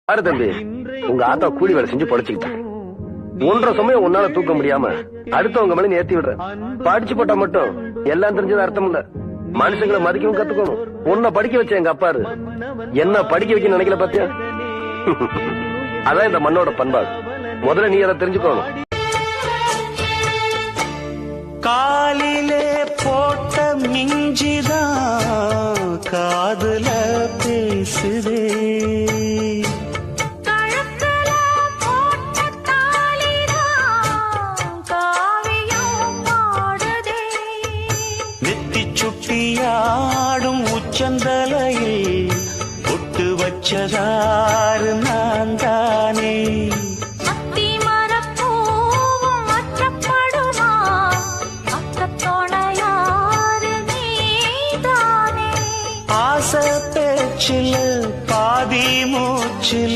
பாரு தம்பி, உங்க ஆத்தா கூலி வேலை செஞ்சு பொழைச்சுக்கிட்டான். 1.5 சமயம் உன்னால தூக்க முடியாம அடுத்தவங்க மேல நீ ஏத்தி விடுற. படிச்சு போட்டா மட்டும் எல்லாம் தெரிஞ்சது அர்த்தம் இல்ல. மனுஷங்களை மதிக்கவும் கத்துக்கணும். உன்னை படிக்க வச்ச எங்க அப்பாரு என்ன படிக்க வைக்க நினைக்கல பாத்தியா? அதான் இந்த மண்ணோட பண்பாடு. முதல்ல நீ அதை தெரிஞ்சுக்கணும். காலிலே போட்ட மிஞ்சிதான் காதுல பேசுதே.